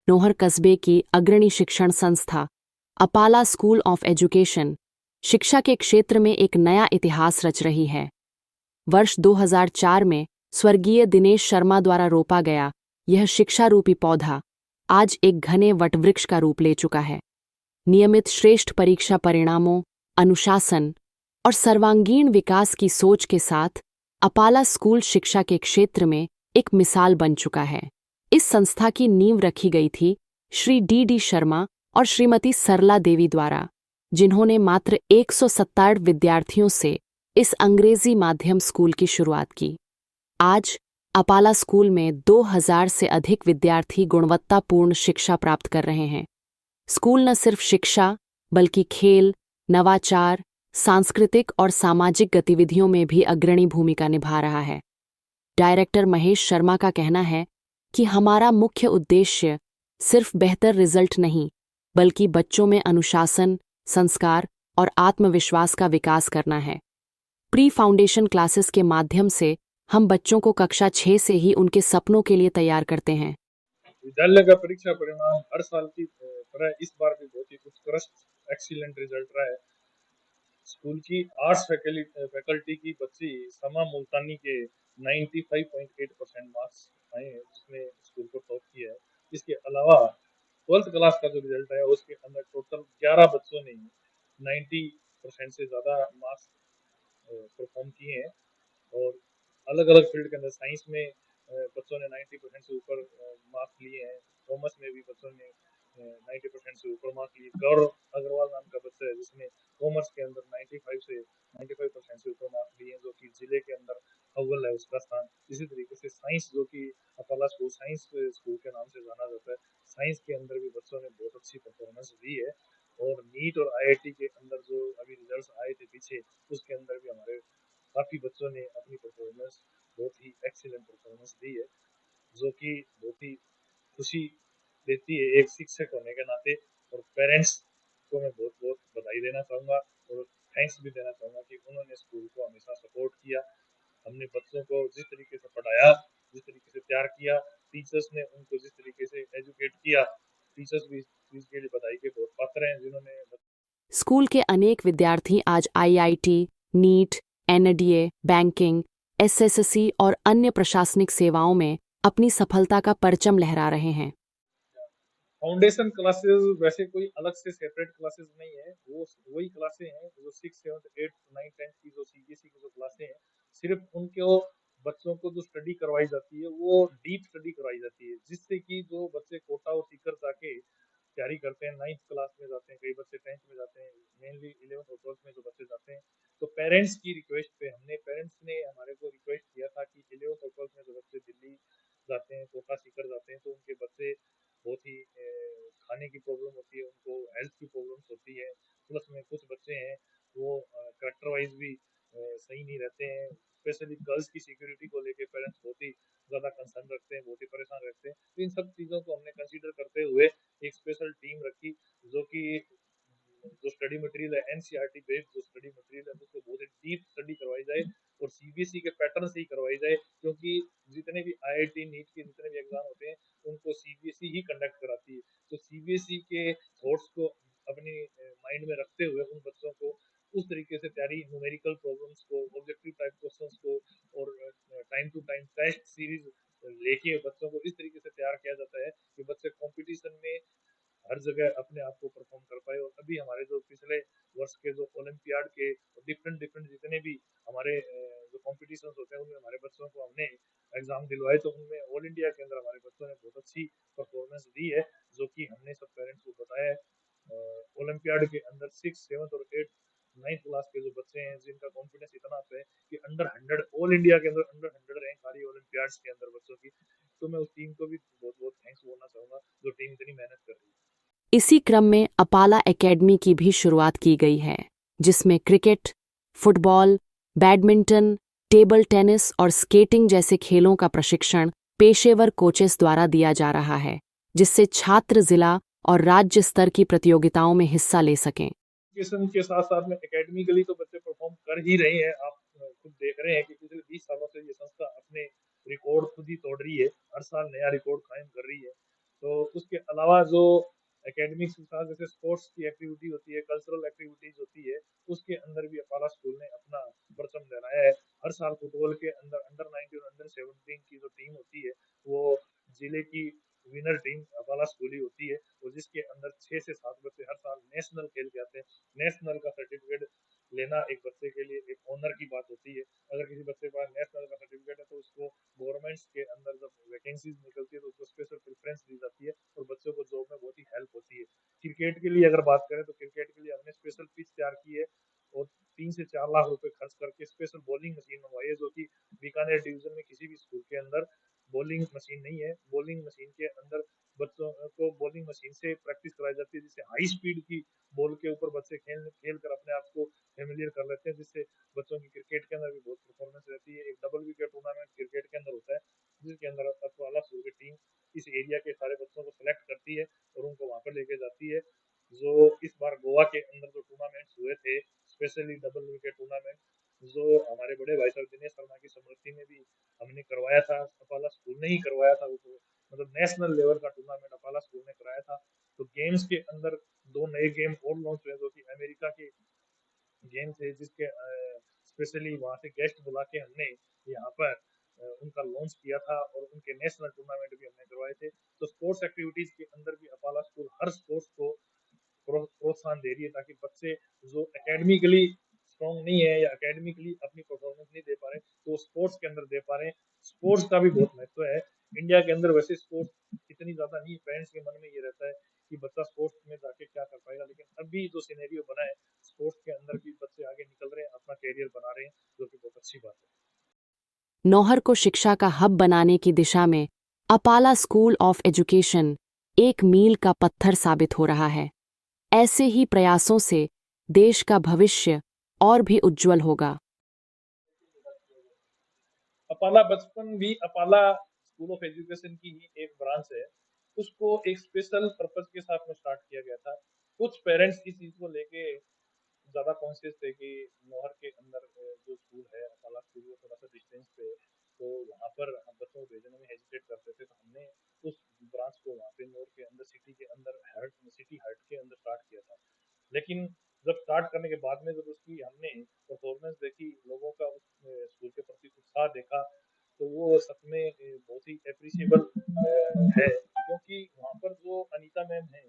नौहर कस्बे की अग्रणी शिक्षण संस्था अपाला स्कूल ऑफ एजुकेशन शिक्षा के क्षेत्र में एक नया इतिहास रच रही है। वर्ष 2004 में स्वर्गीय दिनेश शर्मा द्वारा रोपा गया यह शिक्षा रूपी पौधा आज एक घने वटवृक्ष का रूप ले चुका है। नियमित श्रेष्ठ परीक्षा परिणामों, अनुशासन और सर्वांगीण विकास की सोच के साथ अपाला स्कूल शिक्षा के क्षेत्र में एक मिसाल बन चुका है। इस संस्था की नींव रखी गई थी श्री डी शर्मा और श्रीमती सरला देवी द्वारा, जिन्होंने मात्र 167 विद्यार्थियों से इस अंग्रेजी माध्यम स्कूल की शुरुआत की। आज अपाला स्कूल में 2000 से अधिक विद्यार्थी गुणवत्तापूर्ण शिक्षा प्राप्त कर रहे हैं। स्कूल न सिर्फ शिक्षा बल्कि खेल, नवाचार, सांस्कृतिक और सामाजिक गतिविधियों में भी अग्रणी भूमिका निभा रहा है। डायरेक्टर महेश शर्मा का कहना है कि हमारा मुख्य उद्देश्य सिर्फ बेहतर रिजल्ट नहीं बल्कि बच्चों में अनुशासन, संस्कार और आत्मविश्वास का विकास करना है। प्री फाउंडेशन क्लासेस के माध्यम से हम बच्चों को कक्षा 6 से ही उनके सपनों के लिए तैयार करते हैं। विद्यालय का परीक्षा परिणाम हर साल की तरह इस बार भी बहुत ही उत्कृष्ट एक्सीलेंट रिजल्ट रहा है। स्कूल की आर्ट्स फैकल्टी की बच्ची समा मुल्तानी के 95.8% मार्क्स आए हैं, जिसने स्कूल को टॉप किया है। इसके अलावा 12th क्लास का जो रिजल्ट है उसके अंदर टोटल 11 बच्चों ने 90% से ज़्यादा मार्क्स परफॉर्म किए हैं। और अलग अलग फील्ड के अंदर साइंस में बच्चों ने 90% से ऊपर मार्क्स लिए हैं। कॉमर्स में भी बच्चों ने 90% से ऊपर मार्क्स लिए। गौरव अग्रवाल नाम का बच्चा है जिसने कॉमर्स के अंदर 95% से ऊपर मार्क्स लिए हैं, जो कि जिले के अंदर अव्वल है उसका स्थान। इसी तरीके से साइंस, जो कि अपाला स्कूल साइंस स्कूल के नाम से जाना जाता है, साइंस के अंदर भी बच्चों ने बहुत अच्छी परफॉर्मेंस दी है। और नीट और IIT के अंदर जो अभी रिजल्ट आए थे पीछे, उसके अंदर भी हमारे काफ़ी बच्चों ने अपनी परफॉर्मेंस बहुत ही एक्सीलेंट परफॉर्मेंस दी है, जो कि बहुत ही खुशी देती है एक शिक्षक होने के नाते। और पेरेंट्स को मैं बहुत बहुत बधाई देना चाहूँगा और थैंक्स भी देना चाहूँगा कि उन्होंने स्कूल को हमेशा सपोर्ट किया। हमने बच्चों को जिस तरीके से पढ़ाया, जिस तरीके से तैयार किया, टीचर्स ने उनको जिस तरीके से एजुकेट किया, टीचर्स भी इस चीज़ के लिए बधाई के बहुत पात्र हैं जिन्होंने। स्कूल के अनेक विद्यार्थी आज IIT, NEET, NDA, banking, SSC और अन्य प्रशासनिक सेवाओं में अपनी सफलता का परचम लहरा रहे हैं। फाउंडेशन क्लासेस वैसे कोई अलग से सेपरेट क्लासेस नहीं है, वो वही क्लासेस हैं जो 6, 7, 8, 9, 10 की जो CBSE की जो क्लासेस हैं। सिर्फ उनके बच्चों को जो स्टडी करवाई जाती है वो डीप स्टडी करवाई जाती है, जिससे कि जो बच्चे कोटा और सीकर जाके तैयारी करते हैं, 9th क्लास में जाते हैं, कई बच्चे 10th में जाते हैं, मेनली 11th और 12th में जो बच्चे जाते हैं। तो पेरेंट्स की रिक्वेस्ट पे पेरेंट्स ने हमारे को रिक्वेस्ट किया था कि 11th और 12th में जो बच्चे दिल्ली जाते हैं, कोटा सीकर जाते हैं, तो उनके बच्चे बहुत ही खाने की प्रॉब्लम होती है, उनको हेल्थ की प्रॉब्लम्स होती है। प्लस में कुछ बच्चे हैं वो करेक्टर वाइज भी सही नहीं रहते हैं। स्पेशली गर्ल्स की सिक्योरिटी को लेके पेरेंट्स बहुत ही ज़्यादा कंसर्न रखते हैं, बहुत ही परेशान रहते हैं। तो इन सब चीज़ों को हमने कंसीडर करते हुए एक स्पेशल टीम रखी, जो कि जो स्टडी मटेरियल है NCERT बेस्ड जो स्टडी मटेरियल है उसको बहुत ही डीप स्टडी करवाई जाए और CBSE के पैटर्न से ही करवाई जाए, क्योंकि जितने भी IIT, नीट के जितने भी एग्जाम होते हैं उनको CBSE ही कंडक्ट कराती है। तो CBSE के थॉट्स को अपनी माइंड में रखते हुए उन बच्चों को उस तरीके से तैयारी, न्यूमेरिकल प्रॉब्लम्स को, ऑब्जेक्टिव टाइप क्वेश्चंस को और time to time test series लेके बच्चों को इस तरीके से तैयार किया जाता है कि बच्चे कंपटीशन में हर जगह अपने आप को परफॉर्म कर पाए। और अभी हमारे जो पिछले वर्ष के जो ओलंपियाड के डिफरेंट डिफरेंट जितने भी हमारे जो कॉम्पिटिशन होते हैं उनमें हमारे बच्चों को हमने एग्जाम दिलवाए, तो उनमें ऑल इंडिया के अंदर हमारे बच्चों ने बहुत अच्छी परफॉर्मेंस दी है, जो कि हमने सब पेरेंट्स को बताया है। ओलंपियाड के अंदर 6, 7 और 8, 9th क्लास के जो बच्चे हैं जिनका कॉन्फिडेंस इतना आता है कि अंडर 100 ऑल इंडिया के अंदर अंडर 100 रैंक आ रही है ओलंपियाड्स के अंदर बच्चों की। तो मैं उस टीम को भी बहुत बहुत थैंक्स बोलना चाहूंगा जो टीम इतनी मेहनत कर रही है। इसी क्रम में अपाला एकेडमी की भी शुरुआत की गई है, जिसमें cricket, football, badminton, table tennis और स्केटिंग जैसे खेलों का प्रशिक्षण पेशेवर कोचेस द्वारा दिया जा रहा है, जिससे छात्र जिला और राज्य स्तर की प्रतियोगिताओं में हिस्सा ले सकें। एजुकेशन के साथ-साथ में एकेडमिकली तो बच्चे परफॉर्म कर ही रहे हैं। आप खुद देख रहे हैं कि पिछले 20 सालों से ये संस्था अपने रिकॉर्ड खुद ही तोड़ रही है। हर साल नया रिकॉर्ड कायम कर रही है। तो उसके अलावा जो एकेडमिक्स के साथ जैसे स्पोर्ट्स की एक्टिविटी होती है, कल्चरल एक्टिविटीज़ होती है, उसके अंदर भी अपाला स्कूल ने अपना परचम लहराया है। हर साल फुटबॉल के अंदर अंडर 19 और अंडर 17 की जो टीम होती है, वो जिले की विनर टीम अपाला स्कूल ही होती है और जिसके अंदर 6 से 7 बच्चे हर साल नेशनल खेल के आते हैं। नेशनल का सर्टिफिकेट लेना एक बच्चे के लिए एक ऑनर की बात होती है। अगर किसी बच्चे के पास नेशनल का सर्टिफिकेट है तो उसको गवर्नमेंट्स के अंदर जब वैकेंसीज निकलती है तो उसको स्पेशल प्रेफरेंस दी जाती है और बच्चों को जॉब में बहुत ही हेल्प होती है। क्रिकेट के लिए अगर बात करें तो क्रिकेट के लिए हमने स्पेशल पिच तैयार की है और 3 से 4 लाख रुपए खर्च करके स्पेशल बॉलिंग मशीन मंगवाई है, जो कि बीकानेर डिवीजन में किसी भी स्कूल के अंदर बॉलिंग मशीन नहीं है। बॉलिंग मशीन के अंदर बच्चों को बॉलिंग मशीन से प्रैक्टिस कराई जाती है, जिससे हाई स्पीड की बॉल के ऊपर बच्चे खेल कर अपने आप को फेमिलियर कर लेते हैं, जिससे बच्चों की क्रिकेट के अंदर भी बहुत परफॉर्मेंस रहती है। एक डबल विकेट टूर्नामेंट क्रिकेट के अंदर होता है, जिसके अंदर अपाला स्कूल की टीम इस एरिया के सारे बच्चों को सिलेक्ट करती है और उनको वहां पर लेके जाती है। जो इस बार गोवा के अंदर जो टूर्नामेंट्स हुए थे, स्पेशली डबल विकेट टूर्नामेंट, जो हमारे बड़े भाई साहब दिनेश शर्मा की स्मृति में भी हमने करवाया था, अपाला स्कूल ने ही करवाया था वो, मतलब नेशनल लेवल का टूर्नामेंट अपाला स्कूल ने कराया था। तो गेम्स के अंदर 2 नए गेम और लॉन्च हुए, जो कि अमेरिका के गेम थे, जिसके स्पेशली वहाँ से गेस्ट बुला के हमने यहाँ पर उनका लॉन्च किया था और उनके नेशनल टूर्नामेंट भी हमने करवाए थे। तो स्पोर्ट्स एक्टिविटीज के अंदर भी अपाला स्कूल हर स्पोर्ट्स को प्रोत्साहन दे रही है, ताकि बच्चे जो एकेडमिकली स्ट्रॉन्ग नहीं है या एकेडमिकली अपनी परफॉर्मेंस नहीं दे पा रहे तो स्पोर्ट्स के अंदर दे पा रहे हैं। स्पोर्ट्स का भी बहुत महत्व है इंडिया के अंदर। वैसे स्पोर्ट्स इतनी ज्यादा नहीं, पेरेंट्स के मन में ये रहता है कि बच्चा स्पोर्ट्स में जाके क्या कर पाएगा, लेकिन अभी जो सिनेरियो बना है स्पोर्ट्स के अंदर भी बच्चे आगे निकल रहे हैं, अपना कैरियर बना रहे हैं, जो कि बहुत अच्छी बात है। नौहर को शिक्षा का हब बनाने की दिशा में अपाला स्कूल ऑफ एजुकेशन एक मील का पत्थर साबित हो रहा है। ऐसे ही प्रयासों से देश का भविष्य और भी उज्जवल होगा। अपाला बचपन भी अपाला स्कूल ऑफ एजुकेशन की ही एक ब्रांच है। उसको एक स्पेशल पर्पज के साथ में स्टार्ट किया गया था। कुछ पेरेंट्स इस चीज को लेके ज्यादा कॉन्शियस थे कि नौहर के अंदर जो स्कूल है अपाला स्कूल, वो थोड़ा सा डिस्टेंस पे है, तो वहाँ पर हम बच्चों को भेजने में हेजिटेट करते थे। तो हमने उस ब्रांच को वहाँ पे नौर के अंदर सिटी के अंदर सिटी हार्ट के अंदर स्टार्ट किया था। लेकिन जब स्टार्ट करने के बाद में जब उसकी हमने परफॉर्मेंस देखी, लोगों का उस स्कूल के प्रति उत्साह देखा, तो वो सच में बहुत ही एप्रिशिएबल है। क्योंकि वहाँ पर जो अनीता मैम है,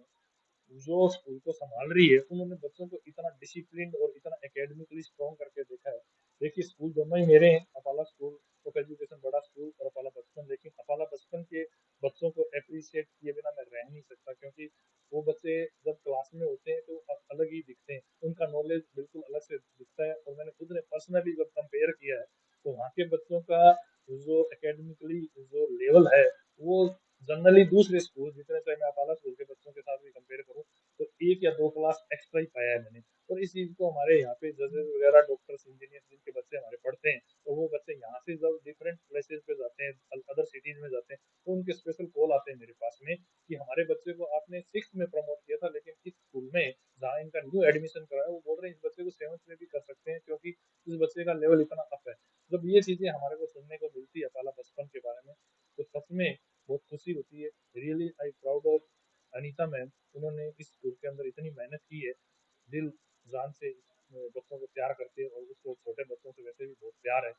जो स्कूल को संभाल रही है, उन्होंने बच्चों को इतना डिसिप्लिन और इतना एकेडमिकली स्ट्रॉन्ग करके देखा है। देखिए स्कूल दोनों ही मेरे हैं, अपाला स्कूल ऑफ एजुकेशन बड़ा स्कूल और अपाला बचपन, लेकिन अपाला बचपन के बच्चों को अप्रिशिएट किए बिना मैं रह नहीं सकता, क्योंकि वो बच्चे जब क्लास में होते हैं तो अलग ही दिखते हैं, उनका नॉलेज बिल्कुल अलग से दिखता है। और मैंने खुद ने पर्सनली जब कंपेयर किया है तो वहाँ के बच्चों का जो एकेडमिकली जो लेवल है, वो जनरली दूसरे स्कूल जितने, चाहे मैं अपाला स्कूल के बच्चों के साथ भी कंपेयर करूँ, तो 1 या 2 क्लास एक्स्ट्रा ही पाया है मैंने। और इस चीज को हमारे यहाँ पे जजेस वगैरह, डॉक्टर्स, इंजीनियर जिनके बच्चे हमारे पढ़ते हैं, और वो बच्चे यहाँ से जब डिफरेंट प्लेसेस पे जाते हैं, अदर सिटीज में जाते हैं, तो उनके स्पेशल कॉल आते हैं मेरे पास में कि हमारे बच्चे को आपने 6th में प्रमोट किया था, लेकिन इस स्कूल में जहाँ इनका न्यू एडमिशन कराया, वो बोल रहे हैं इस बच्चे को 7th में भी कर सकते हैं, क्योंकि इस बच्चे का लेवल इतना अप है। जब ये चीजें हमारे को सुनने को मिलती है अपाला बचपन के बारे में, तो सच में बहुत खुशी होती है। Really I proud of Anita ma'am, उन्होंने इस स्कूल के अंदर इतनी मेहनत की है, दिल जान से बच्चों को प्यार करते हैं, और उसको छोटे बच्चों से वैसे भी बहुत प्यार है,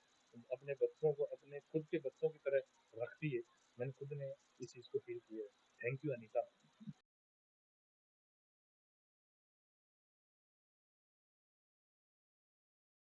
अपने बच्चों को अपने खुद के बच्चों की तरह रखती है। मैंने खुद ने इस चीज को फील किया है। Thank you Anita.